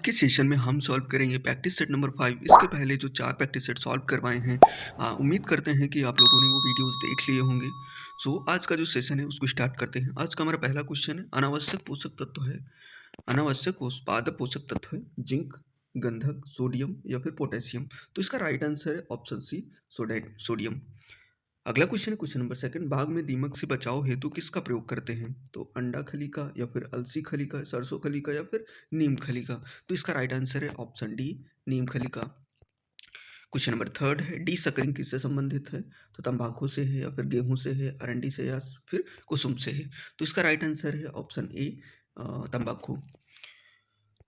के सेशन में हम सॉल्व करेंगे प्रैक्टिस सेट नंबर 5। इसके पहले जो 4 प्रैक्टिस सेट सॉल्व करवाए हैं, उम्मीद करते हैं कि आप लोगों ने वो वीडियोज़ देख लिए होंगे। सो आज का जो सेशन है उसको स्टार्ट करते हैं। आज का हमारा पहला क्वेश्चन है, अनावश्यक पोषक तत्व है। अनावश्यक पादप पोषक तत्व है जिंक, गंधक, सोडियम या फिर पोटेशियम। तो इसका राइट आंसर है ऑप्शन सी, सोडियम। अगला क्वेश्चन है क्वेश्चन नंबर सेकंड, बाग में दीमक से बचाव हेतु किसका प्रयोग करते हैं? तो अंडा खली का या फिर अलसी खली का, सरसों खली का या फिर नीम खली का। तो इसका राइट आंसर है ऑप्शन डी, नीम खली का। क्वेश्चन नंबर थर्ड है, डी सकरिंग किससे संबंधित है? तो तंबाकू से है या फिर गेहूं से है, अरंडी से या फिर कुसुम से है। तो इसका राइट आंसर है ऑप्शन ए, तंबाकू।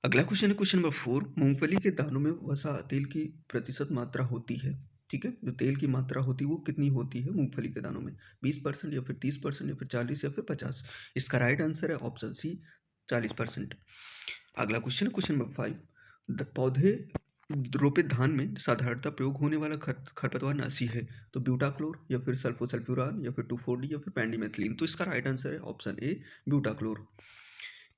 अगला क्वेश्चन है क्वेश्चन नंबर 4, मूंगफली के दानों में वसा तेल की प्रतिशत मात्रा होती है। ठीक है, जो तेल की मात्रा होती है वो कितनी होती है मूंगफली के दानों में? 20% या फिर 30% या फिर 40 या फिर 50। इसका राइट आंसर है ऑप्शन सी, 40%। अगला क्वेश्चन है क्वेश्चन नंबर 5, पौधे रोपित धान में साधारणतः प्रयोग होने वाला खरपतवार नाशी है। तो ब्यूटाक्लोर या फिर सल्फोसल्फ्यूरान या फिर 2,4-D या फिर पेंडिमेथिलीन। तो इसका राइट आंसर है option A, butachlor.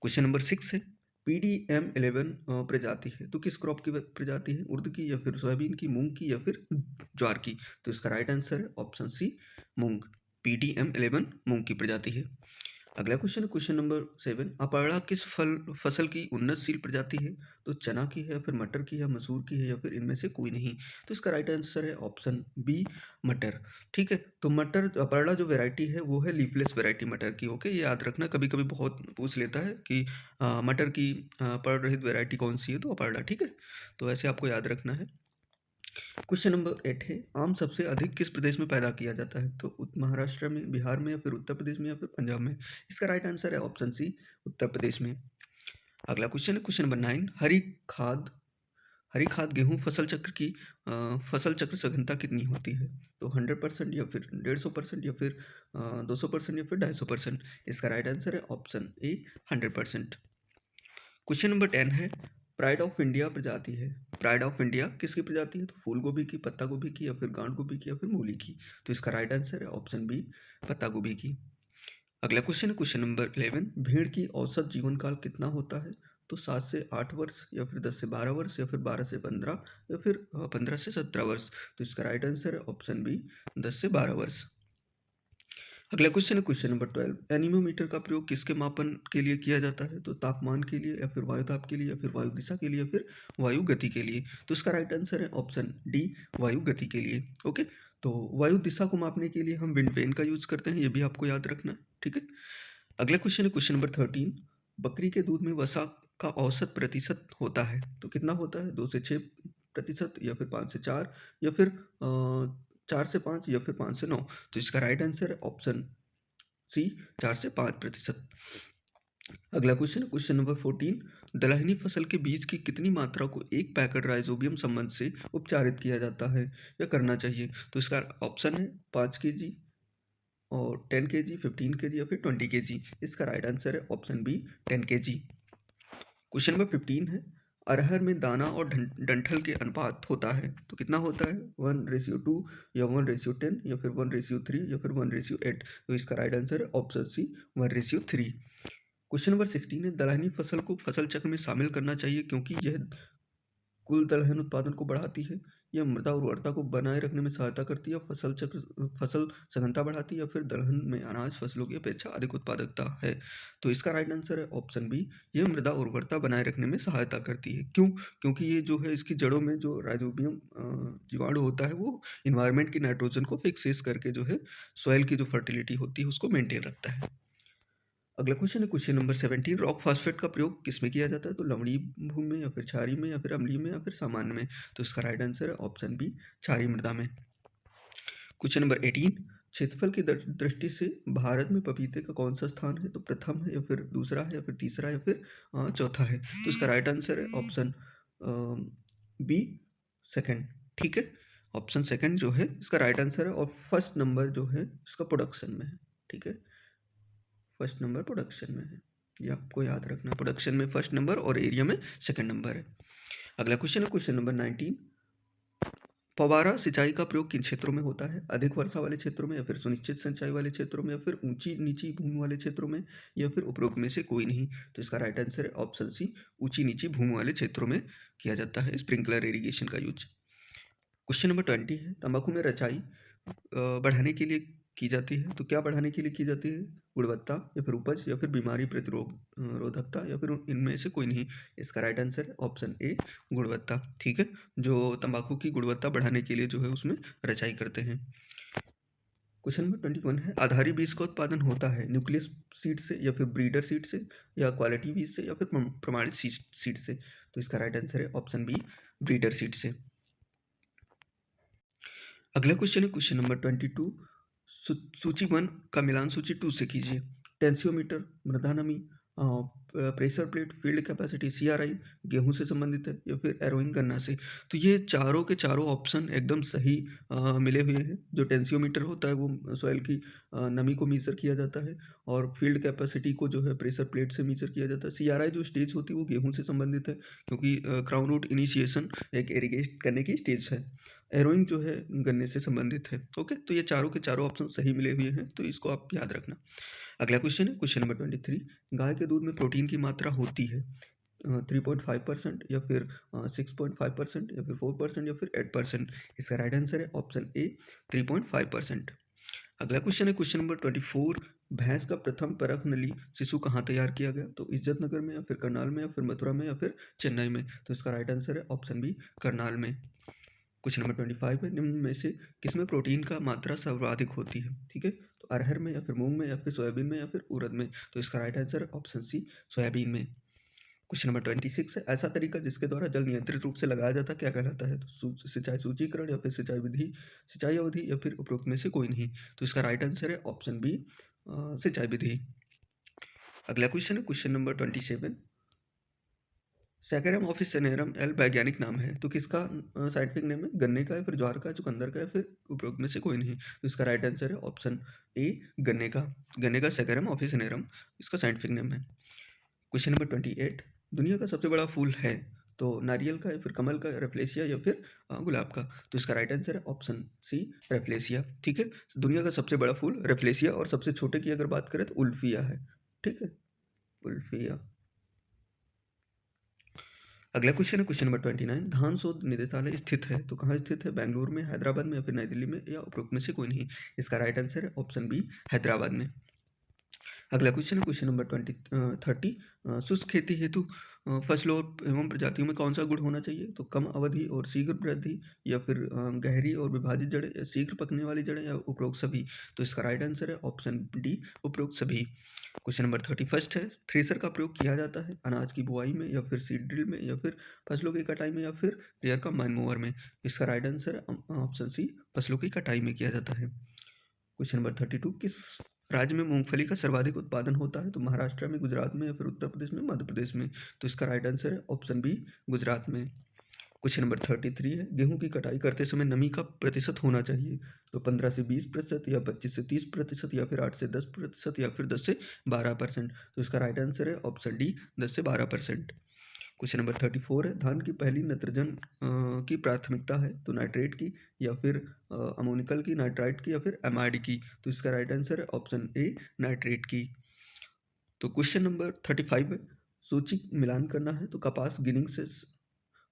Question number 6 है, PDM11 प्रजाति है तो किस क्रॉप की प्रजाति है? उर्द की या फिर सोयाबीन की, मूंग की या फिर ज्वार की। तो इसका राइट आंसर है ऑप्शन सी, मूंग। PDM11 मूंग की प्रजाति है। अगला क्वेश्चन है क्वेश्चन नंबर 7, अपर्णा किस फसल की उन्नतशील प्रजाति है? तो चना की है या फिर मटर की है, मसूर की है या फिर इनमें से कोई नहीं। तो इसका राइट आंसर है ऑप्शन बी, मटर। ठीक है, तो मटर अपर्णा जो वैरायटी है वो है लीफलेस वैरायटी मटर की। ओके, ये याद रखना, कभी कभी बहुत पूछ लेता है कि मटर की पर्ण रहित वैरायटी कौन सी है, तो अपर्णा। ठीक है, तो ऐसे आपको याद रखना है। क्वेश्चन नंबर 8 है, आम सबसे अधिक किस प्रदेश में पैदा किया जाता है? तो महाराष्ट्र में, बिहार में या फिर उत्तर प्रदेश में या फिर पंजाब में। इसका राइट आंसर है ऑप्शन सी, उत्तर प्रदेश में। अगला क्वेश्चन है क्वेश्चन नंबर 9, हरी खाद गेहूं फसल चक्र सघनता कितनी होती है? तो 100% या फिर 150% या फिर 200% या फिर 250%। इसका राइट आंसर है ऑप्शन ए, 100%। क्वेश्चन नंबर 10 है, प्राइड ऑफ इंडिया प्रजाति है। प्राइड ऑफ इंडिया किसकी प्रजाति है? तो फूल गोभी की, पत्ता गोभी की या फिर गांठ गोभी की या फिर मूली की। तो इसका राइट आंसर है ऑप्शन बी, पत्ता गोभी की। अगला क्वेश्चन है क्वेश्चन नंबर 11, भेड़ की औसत जीवन काल कितना होता है? तो 7 से 8 वर्ष या फिर 10 से 12 वर्ष या फिर 12 से 15 या फिर 15 से 17 वर्ष। तो इसका राइट आंसर है ऑप्शन बी, 10 से 12 वर्ष। अगला क्वेश्चन है क्वेश्चन नंबर 12, एनीमोमीटर का प्रयोग किसके मापन के लिए किया जाता है? तो तापमान के लिए या फिर वायु ताप के लिए या फिर वायु दिशा के लिए या फिर वायु गति के लिए। तो इसका राइट आंसर है ऑप्शन डी, वायु गति के लिए। ओके, तो वायु दिशा को मापने के लिए हम विंड वेन का यूज करते हैं, ये भी आपको याद रखना है। ठीक है, अगला क्वेश्चन है क्वेश्चन नंबर 13, बकरी के दूध में वसा का औसत प्रतिशत होता है। तो कितना होता है? 2 से 6% या फिर 5 से 4 या फिर 4 से 5 या फिर 5 से 9। तो इसका राइट आंसर है ऑप्शन सी, 4 से 5%। अगला क्वेश्चन है क्वेश्चन नंबर 14, दलहनी फसल के बीज की कितनी मात्रा को एक पैकेट राइजोबियम संबंध से उपचारित किया जाता है या करना चाहिए? तो इसका ऑप्शन है 5 kg और 10 kg, 15 kg या फिर 20 kg। इसका राइट आंसर है option B, 10 kg। Question number 15 है, अरहर में दाना और डंठल के अनुपात होता है तो कितना होता है? 1:2 या 1:10 या फिर 1:3 या फिर 1:8। तो इसका राइट आंसर है ऑप्शन सी, 1:3। क्वेश्चन नंबर 16 है, दलहनी फसल को फसल चक्र में शामिल करना चाहिए क्योंकि यह कुल दलहन उत्पादन को बढ़ाती है, यह मृदा उर्वरता को बनाए रखने में सहायता करती है, फसल सघनता बढ़ाती है या फिर दलहन में अनाज फसलों की अपेक्षा अधिक उत्पादकता है। तो इसका राइट आंसर है ऑप्शन बी, यह मृदा उर्वरता बनाए रखने में सहायता करती है। क्यों? क्योंकि ये जो है इसकी जड़ों में जो राइजोबियम जीवाणु होता है वो इन्वायरमेंट की नाइट्रोजन को फिक्सेस करके जो है सॉइल की जो फर्टिलिटी होती है उसको मेंटेन रखता है। अगला क्वेश्चन है क्वेश्चन नंबर 17, रॉक फास्फेट का प्रयोग किसमें किया जाता है? तो लवणीय भूमि में या फिर क्षारीय में या फिर अम्लीय में या फिर सामान्य में। तो इसका राइट आंसर है ऑप्शन बी, क्षारीय मृदा में। क्वेश्चन नंबर 18, क्षेत्रफल की दृष्टि से भारत में पपीते का कौन सा स्थान है? तो प्रथम है या फिर दूसरा है या फिर तीसरा या फिर चौथा है। तो इसका राइट आंसर है ऑप्शन बी, सेकंड। ठीक है, ऑप्शन सेकंड जो है इसका राइट आंसर है, और फर्स्ट नंबर जो है इसका प्रोडक्शन में है। ठीक है, फर्स्ट नंबर प्रोडक्शन में है, ये आपको याद रखना है, प्रोडक्शन में फर्स्ट नंबर और एरिया में सेकंड नंबर है। अगला क्वेश्चन है क्वेश्चन नंबर 19, फव्वारा सिंचाई का प्रयोग किन क्षेत्रों में होता है? अधिक वर्षा वाले क्षेत्रों में या फिर सुनिश्चित सिंचाई वाले क्षेत्रों में या फिर ऊँची-नीची भूमि वाले क्षेत्रों में या फिर उपरोक्त में से कोई नहीं? तो इसका राइट आंसर है ऑप्शन सी, ऊँची-नीची भूमि वाले क्षेत्रों में किया जाता है स्प्रिंकलर इरिगेशन का यूज़। क्वेश्चन नंबर 20 है, तंबाकू में रचाई बढ़ाने के लिए की जाती है, तो क्या बढ़ाने के लिए की जाती है? गुणवत्ता या फिर उपज या फिर बीमारी रोधकता या फिर इनमें से कोई नहीं। इसका राइट आंसर है ऑप्शन ए, गुणवत्ता। ठीक है, जो तंबाकू की गुणवत्ता बढ़ाने के लिए जो है उसमें रचाई करते हैं। क्वेश्चन नंबर 21 है, आधारी बीज का उत्पादन होता है न्यूक्लियस सीड से या फिर ब्रीडर सीड से या क्वालिटी बीज से या फिर प्रमाणित सीड से। तो इसका राइट आंसर है ऑप्शन बी, ब्रीडर सीड से। अगला क्वेश्चन है क्वेश्चन नंबर 22, सूची 1 का मिलान सूची 2 से कीजिए। टेंसियोमीटर, मृदा नमी, pressure plate, field capacity, CRI गेहूं से संबंधित है या फिर एरोइंग गन्ना से। तो ये चारों के चारों ऑप्शन एकदम सही मिले हुए हैं। जो टेंसियोमीटर होता है वो सॉइल की नमी को मेजर किया जाता है और फील्ड कैपेसिटी को जो है प्रेशर प्लेट से मेजर किया जाता है। सीआरआई जो स्टेज होती है वो गेहूं से संबंधित है, क्योंकि क्राउन रूट इनिशिएशन एक इरिगेट करने की स्टेज है। एरोइंग जो है गन्ने से संबंधित है। ओके, तो ये चारों के चारों ऑप्शन सही मिले हुए हैं, तो इसको आप याद रखना। अगला क्वेश्चन है क्वेश्चन नंबर 23, गाय के दूध में प्रोटीन की मात्रा होती है 3.5% या फिर 6.5% या फिर 4% या फिर 8%। इसका राइट आंसर है ऑप्शन ए, 3.5%। अगला क्वेश्चन है क्वेश्चन नंबर 24, भैंस का प्रथम परख नली शिशु कहाँ तैयार किया गया? तो इज्जत नगर में या फिर करनाल में या फिर मथुरा में या फिर चेन्नई में। तो इसका राइट आंसर है ऑप्शन बी, करनाल में। क्वेश्चन नंबर 25 है, निम्न में से किसमें प्रोटीन का मात्रा सर्वाधिक होती है? ठीक है, तो अरहर में या फिर मूंग में या फिर सोयाबीन में या फिर उड़द में। तो इसका राइट आंसर है ऑप्शन सी, सोयाबीन में। क्वेश्चन नंबर 26 है, ऐसा तरीका जिसके द्वारा जल नियंत्रित रूप से लगाया जाता है क्या कहलाता है? तो सिंचाई सूचीकरण या फिर सिंचाई विधि, सिंचाई अवधि या फिर उपरोक्त में से कोई नहीं। तो इसका राइट आंसर है ऑप्शन बी, सिंचाई विधि। अगला क्वेश्चन है question number 27, saccharum officinarum L वैज्ञानिक नाम है, तो किसका साइंटिफिक नेम है? गन्ने का या फिर ज्वार का, चुकंदर का या फिर उपरोक्त में से कोई नहीं। तो इसका राइट आंसर है ऑप्शन ए, गन्ने का। गन्ने का सैकरम ऑफिसिनेरम इसका साइंटिफिक नेम है। क्वेश्चन नंबर 28, दुनिया का सबसे बड़ा फूल है? तो नारियल का या फिर कमल का, रेफलेशिया या फिर गुलाब का। तो इसका राइट आंसर है ऑप्शन सी, रेफलेशिया। ठीक है, दुनिया का सबसे बड़ा फूल रेफलेशिया और सबसे छोटे की अगर बात करें तो उल्फिया है। ठीक है, उल्फिया। अगला क्वेश्चन है क्वेश्चन नंबर 29, धान शोध निदेशालय स्थित है, तो कहाँ स्थित है? बेंगलुरु में, हैदराबाद में या फिर नई दिल्ली में या उपरोक्त में से कोई नहीं। इसका राइट आंसर है ऑप्शन बी, हैदराबाद में। अगला क्वेश्चन है क्वेश्चन नंबर 30, शुष्क खेती हेतु फसलों एवं प्रजातियों में कौन सा गुण होना चाहिए? तो कम अवधि और शीघ्र वृद्धि या फिर गहरी और विभाजित जड़ें या शीघ्र पकने वाली जड़ें या उपरोक्त सभी। तो इसका राइट आंसर है ऑप्शन डी, उपरोक्त सभी। क्वेश्चन नंबर 31 है, थ्रेसर का प्रयोग किया जाता है अनाज की बुआई में या फिर सीड ड्रिल में या फिर फसलों की कटाई में या फिर रेयर कंबाइन मूवर में। इसका राइट आंसर है ऑप्शन सी, फसलों की कटाई में किया जाता है। क्वेश्चन नंबर 32, किस राज्य में मूंगफली का सर्वाधिक उत्पादन होता है? तो महाराष्ट्र में, गुजरात में या फिर उत्तर प्रदेश में, मध्य प्रदेश में। तो इसका राइट आंसर है ऑप्शन बी, गुजरात में। क्वेश्चन नंबर 33 है, गेहूं की कटाई करते समय नमी का प्रतिशत होना चाहिए? तो 15 से 20% या 25 से 30% या फिर 8 से 10% या फिर 10 से 12%। तो इसका राइट आंसर है ऑप्शन डी, 10 से 12%। क्वेश्चन नंबर 34 है, धान की पहली नाइट्रोजन की प्राथमिकता है? तो नाइट्रेट की या फिर अमोनिकल की, नाइट्राइट की या फिर एमाइड की। तो इसका राइट आंसर है ऑप्शन ए, नाइट्रेट की। तो क्वेश्चन नंबर 35 है, सूची मिलान करना है, तो कपास गिनिंग से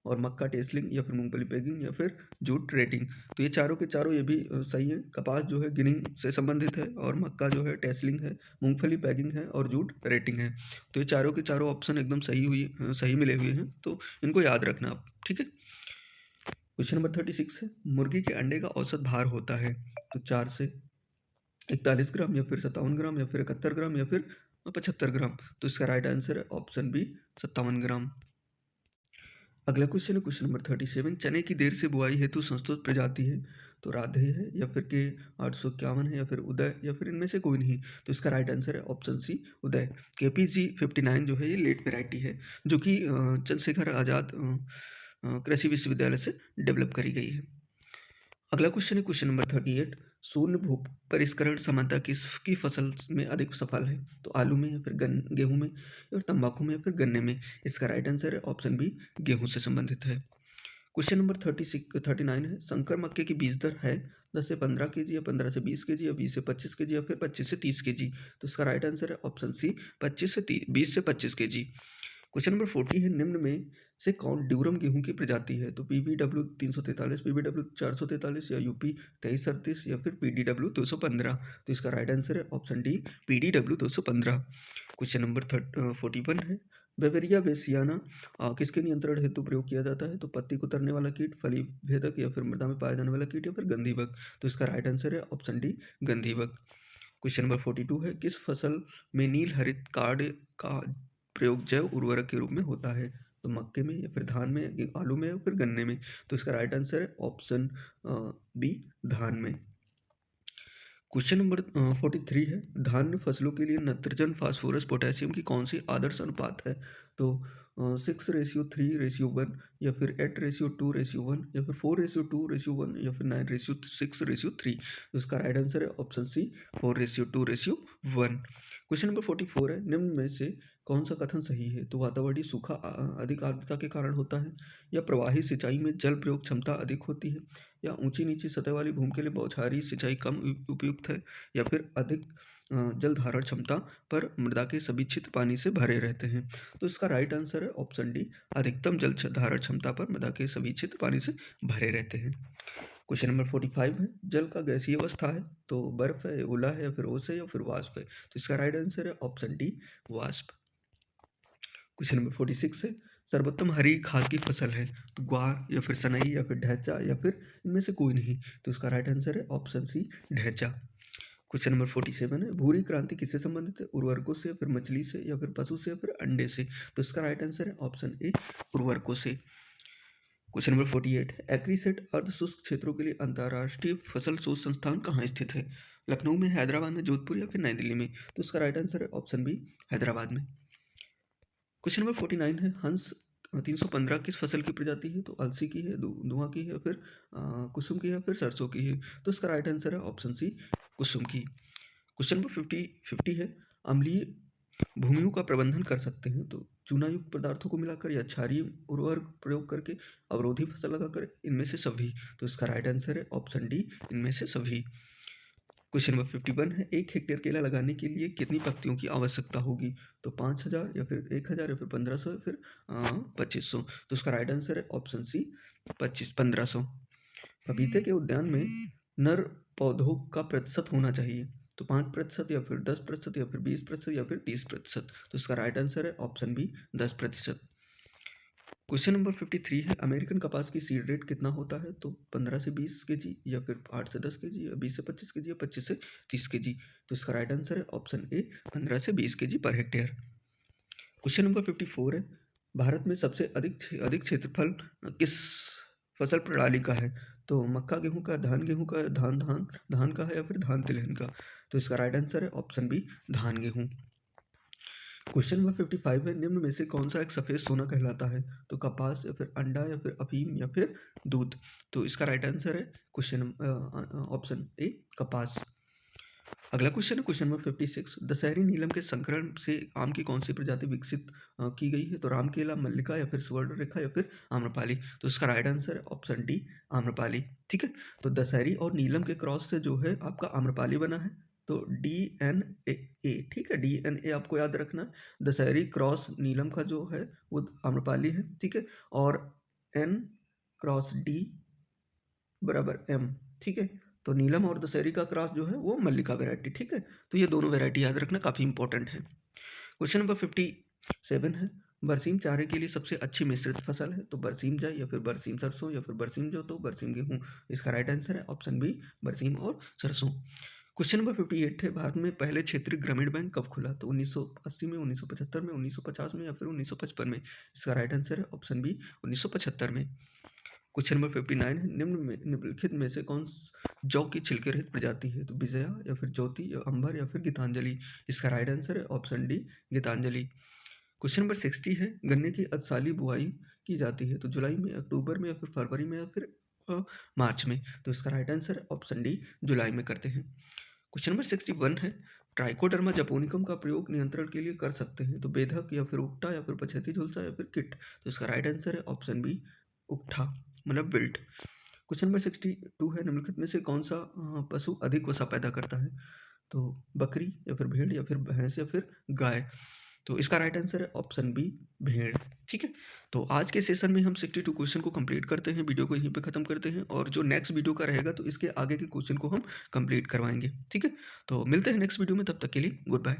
और मक्का टेस्लिंग या फिर मूंगफली पैकिंग या फिर जूट रेटिंग। तो ये चारों के चारों ये भी सही है। कपास जो है गिनिंग से संबंधित है और मक्का जो है टेस्लिंग है, मूंगफली पैकिंग है और जूट रेटिंग है। तो ये चारों के चारों ऑप्शन एकदम सही मिले हुए हैं, तो इनको याद रखना आप। ठीक है, क्वेश्चन नंबर 36 है, मुर्गी के अंडे का औसत भार होता है? तो 4 से 41 ग्राम या फिर 57 ग्राम या फिर 71 ग्राम या फिर 75 ग्राम। तो इसका राइट आंसर है ऑप्शन बी, 57 ग्राम। अगला क्वेश्चन है क्वेश्चन नंबर 37, चने की देर से बुआई हेतु संस्तुत प्रजाति है? तो राधे है या फिर के 851 है या फिर उदय या फिर इनमें से कोई नहीं। तो इसका राइट आंसर है ऑप्शन सी, उदय। केपीजी 59 जो है ये लेट वेराइटी है, जो कि चंद्रशेखर आज़ाद कृषि विश्वविद्यालय से डेवलप करी गई है। अगला क्वेश्चन है क्वेश्चन नंबर 38, शून्य भू परिष्करण समानता किसकी फसल में अधिक सफल है? तो आलू में या फिर गेहूं में या फिर तंबाकू में या फिर गन्ने में। इसका राइट आंसर है ऑप्शन बी, गेहूं से संबंधित है। क्वेश्चन नंबर 39 है, संकर मक्के की बीज दर है 10 से 15 केजी या 15 से 20 केजी या 20 से 25 केजी या फिर 25 से 30 केजी। तो इसका राइट आंसर है ऑप्शन सी 20 से 25 केजी। क्वेश्चन नंबर 40 है, निम्न में से कौन ड्यूरम गेहूं की प्रजाति है? तो पीबीडब्ल्यू 343, पीबीडब्ल्यू 443 या यूपी 2338 या फिर पीडीडब्ल्यू 215। तो इसका राइट आंसर है option D PDW 215। Question number 41 है, बेवेरिया बेसियाना किसके नियंत्रण हेतु प्रयोग किया जाता है? तो पत्ती कुतरने वाला कीट, फली भेदक या फिर मृदा में पाया जाने वाला कीट या फिर गंधीबग। तो इसका राइट आंसर है ऑप्शन डी गंधीबग। क्वेश्चन नंबर 42 है, किस फसल में नील हरित कार्ड का प्रयोग जैव उर्वरक के रूप में होता है? तो मक्के में या फिर धान में, आलू में या फिर गन्ने में। तो इसका राइट आंसर है ऑप्शन बी धान में। क्वेश्चन नंबर 43 है, धान्य फसलों के लिए नाइट्रोजन, फास्फोरस, पोटेशियम की कौन सी आदर्श अनुपात है? तो 6:3:1 या फिर 8:2:1 या फिर 4:2:1 या फिर 9:6:3। तो इसका राइट आंसर है ऑप्शन सी 4:2:1। क्वेश्चन नंबर 44 है, निम्न में से कौन सा कथन सही है? तो वातावरणीय सूखा अधिक आर्द्रता के कारण होता है, या प्रवाही सिंचाई में जल प्रयोग क्षमता अधिक होती है, या ऊंची नीची सतह वाली भूमि के लिए बौछारी सिंचाई कम उपयुक्त है, या फिर अधिक जल धारण क्षमता पर मृदा के सभी क्षेत्र पानी से भरे रहते हैं। तो इसका राइट आंसर है ऑप्शन डी अधिकतम जल धारण क्षमता पर मृदा के सभी क्षेत्र पानी से भरे रहते हैं। क्वेश्चन नंबर 45 है, जल का गैसीय अवस्था है, तो बर्फ है, ओला है या फिर ओस है या फिर वाष्प है। तो इसका राइट आंसर है ऑप्शन डी वाष्प। क्वेश्चन नंबर 46 है, सर्वोत्तम हरी खाद की फसल है, तो ग्वार या फिर सनई या फिर ढैंचा या फिर इनमें से कोई नहीं। तो इसका राइट आंसर है ऑप्शन सी ढैंचा। क्वेश्चन नंबर 47 है, भूरी क्रांति किससे संबंधित है? उर्वरकों से, फिर मछली से या फिर पशु से या फिर अंडे से। तो इसका राइट आंसर है ऑप्शन ए उर्वरकों से। क्वेश्चन नंबर 48 है, एग्रीसेट अर्ध शुष्क क्षेत्रों के लिए अंतर्राष्ट्रीय फसल शोध संस्थान कहाँ स्थित है? लखनऊ में, हैदराबाद में, जोधपुर या फिर नई दिल्ली में। तो इसका राइट आंसर है ऑप्शन बी हैदराबाद में। क्वेश्चन नंबर 49 है, हंस 315 किस फसल की प्रजाति है? तो अलसी की है, धुआं की है, फिर कुसुम की है, फिर सरसों की है। तो इसका राइट आंसर है ऑप्शन सी कुसुम की। क्वेश्चन नंबर 50 है, अम्लीय भूमियों का प्रबंधन कर सकते हैं, तो चूना युक्त पदार्थों को मिलाकर या क्षारीय उर्वरक प्रयोग करके, अवरोधी फसल लगाकर, इनमें से सभी। तो इसका राइट आंसर है ऑप्शन डी इनमें से सभी। क्वेश्चन नंबर 51 है, 1 हेक्टेयर केला लगाने के लिए कितनी पत्तियों की आवश्यकता होगी? तो 5000 या फिर 1000 या फिर 1500 या फिर 2500। तो उसका राइट आंसर है ऑप्शन सी 1500। पपीते के उद्यान में नर पौधों का प्रतिशत होना चाहिए, तो 5% या फिर 10% या फिर 20% या फिर 30%। तो इसका राइट आंसर है ऑप्शन बी 10%। क्वेश्चन नंबर 53 है, अमेरिकन कपास की सीड रेट कितना होता है? तो 15 से 20 केजी या फिर 8 से 10 केजी या 20 से 25 केजी या 25 से 30 केजी। तो इसका राइट आंसर है ऑप्शन ए 15 से 20 KG per hectare. Question number 54 है, भारत में सबसे अधिक क्षेत्रफल किस फसल प्रणाली का है? तो मक्का गेहूं का, धान गेहूं का, धान का है या फिर धान तिलहन का। तो इसका राइट आंसर है ऑप्शन बी धान गेहूं। क्वेश्चन नंबर 55 है, निम्न में से कौन सा एक सफेद सोना कहलाता है? तो कपास या फिर अंडा या फिर अफीम या फिर दूध। तो इसका राइट आंसर है क्वेश्चन ऑप्शन ए कपास। अगला क्वेश्चन है क्वेश्चन नंबर 56, दशहरी नीलम के संकरण से आम की कौन सी प्रजाति विकसित की गई है? तो रामकेला, मल्लिका या फिर सुवर्ण रेखा या फिर आम्रपाली। तो इसका राइट आंसर है ऑप्शन डी आम्रपाली। ठीक है, तो दशहरी और नीलम के क्रॉस से जो है आपका आम्रपाली बना है, तो DNA। ठीक है, DNA आपको याद रखना, दशहरी क्रॉस नीलम का जो है वो आम्रपाली है। ठीक है, और N क्रॉस D बराबर M। ठीक है, तो नीलम और दशहरी का क्रॉस जो है वो मल्लिका वैरायटी। ठीक है, तो ये दोनों वैरायटी याद रखना काफ़ी इंपॉर्टेंट है। क्वेश्चन नंबर 57 है, बरसीम चारे के लिए सबसे अच्छी मिश्रित फसल है? तो बरसीम जाय या फिर बरसीम सरसों या फिर बरसीम जो, तो बरसीम गेहूँ। इसका राइट आंसर है ऑप्शन बी बरसीम और सरसों। क्वेश्चन नंबर 58 है, भारत में पहले क्षेत्रीय ग्रामीण बैंक कब खुला? तो 1980 में, 1975 में, 1950 में या फिर 1955 में। इसका राइट आंसर है ऑप्शन बी 1975 में। क्वेश्चन नंबर 59 है, निम्नलिखित में से कौन जौ की छिलके रहित प्रजाति है? तो विजया या फिर ज्योति या अंबर या फिर गीतांजलि। इसका राइट आंसर है option D Gitanjali. Question number 60 है, गन्ने की अदसाली बुआई की जाती है, तो जुलाई में, अक्टूबर में या फिर फरवरी में या फिर मार्च में। तो इसका राइट आंसर है ऑप्शन डी जुलाई में करते हैं। क्वेश्चन नंबर 61 है, ट्राइकोडर्मा जपोनिकम का प्रयोग नियंत्रण के लिए कर सकते हैं, तो बेधक या फिर उकठा या फिर पछेती झुलसा या फिर किट। तो इसका राइट आंसर है ऑप्शन बी उकठा। मतलब विल्ट। क्वेश्चन नंबर 62 है, निम्नलिखित में से कौन सा पशु अधिक वसा पैदा करता है? तो बकरी या फिर भेड़ या फिर भैंस या फिर गाय। तो इसका राइट आंसर है ऑप्शन बी, भेड़। ठीक है, तो आज के सेशन में हम 62 क्वेश्चन को कंप्लीट करते हैं, वीडियो को यहीं पे ख़त्म करते हैं, और जो नेक्स्ट वीडियो का रहेगा तो इसके आगे के क्वेश्चन को हम कंप्लीट करवाएंगे। ठीक है, तो मिलते हैं नेक्स्ट वीडियो में, तब तक के लिए गुड बाय।